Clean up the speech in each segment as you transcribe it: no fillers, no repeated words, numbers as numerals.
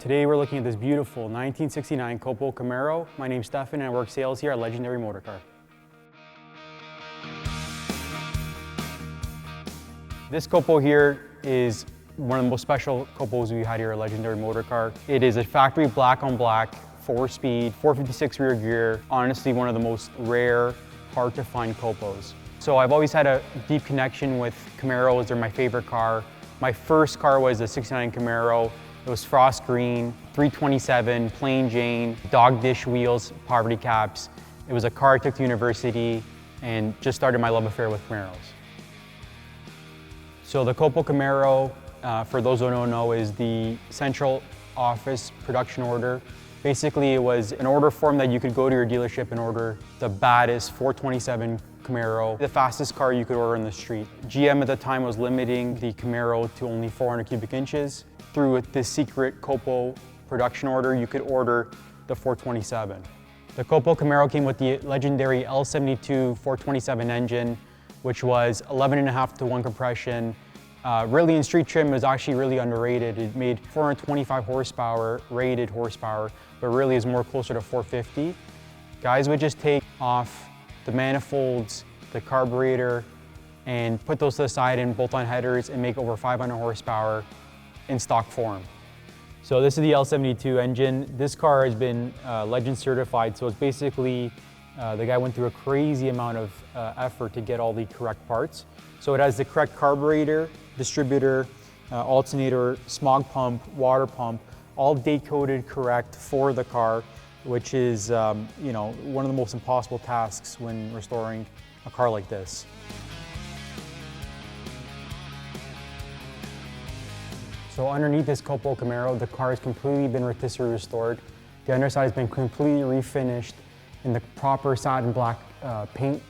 Today we're looking at this beautiful 1969 COPO Camaro. My name's Stefan and I work sales here at Legendary Motorcar. This COPO here is one of the most special COPOs we had here at Legendary Motorcar. It is a factory black on black, 4-speed, 456 rear gear. Honestly, one of the most rare, hard to find COPOs. So I've always had a deep connection with Camaros. They're my favorite car. My first car was a 69 Camaro. It was frost green, 327, plain Jane, dog dish wheels, poverty caps. It was a car I took to university and just started my love affair with Camaros. So the COPO Camaro, for those who don't know, is the central office production order. Basically, it was an order form that you could go to your dealership and order the baddest 427 Camaro, the fastest car you could order in the street. GM at the time was limiting the Camaro to only 400 cubic inches. Through this secret COPO production order, you could order the 427. The COPO Camaro came with the legendary L72 427 engine, which was 11.5 to 1 compression. Really in street trim, it was actually really underrated. It made 425 horsepower, rated horsepower, but really is more closer to 450. Guys would just take off the manifolds, the carburetor, and put those to the side and bolt on headers and make over 500 horsepower in stock form. So this is the L72 engine. This car has been Legend certified, so it's basically, the guy went through a crazy amount of effort to get all the correct parts. So it has the correct carburetor, distributor, alternator, smog pump, water pump, all date coded correct for the car, which is one of the most impossible tasks when restoring a car like this. So underneath this COPO Camaro, the car has completely been rotisserie restored. The underside has been completely refinished in the proper satin black paint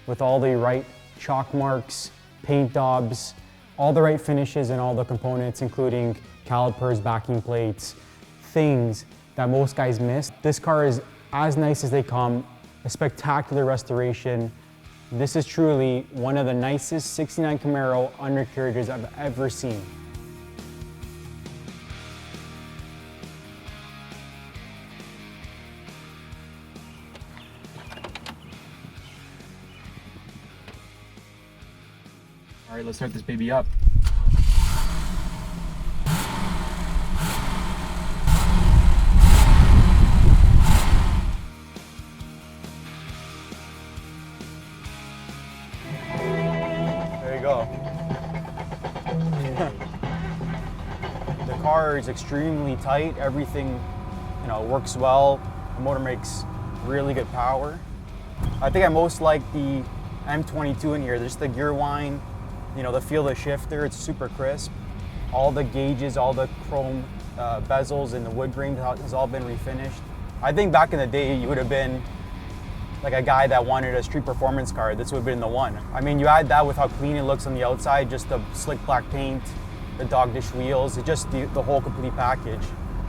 with all the right chalk marks, paint daubs, all the right finishes and all the components, including calipers, backing plates, things that most guys miss. This car is as nice as they come, a spectacular restoration. This is truly one of the nicest 69 Camaro undercarriages I've ever seen. All right, let's start this baby up. There you go. The car is extremely tight. Everything, works well. The motor makes really good power. I think I most like the M22 in here. Just the gear whine. The feel of the shifter, it's super crisp. All the gauges, all the chrome bezels and the wood grain has all been refinished. I think back in the day, you would have been like a guy that wanted a street performance car. This would have been the one. I mean, you add that with how clean it looks on the outside, just the slick black paint, the dog dish wheels, it's just the whole complete package.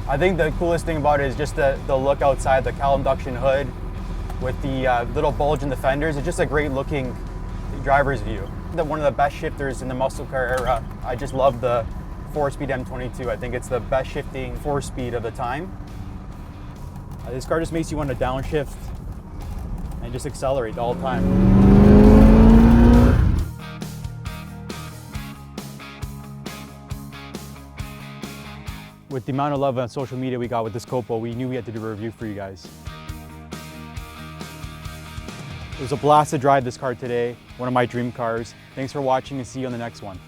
I think the coolest thing about it is just the look outside, the cowl induction hood with the little bulge in the fenders. It's just a great looking driver's view. One of the best shifters in the muscle car era. I just love the 4-speed M22. I think it's the best shifting 4-speed of the time. This car just makes you want to downshift and just accelerate all the time. With the amount of love on social media we got with this COPO, we knew we had to do a review for you guys. It was a blast to drive this car today, one of my dream cars. Thanks for watching and see you on the next one.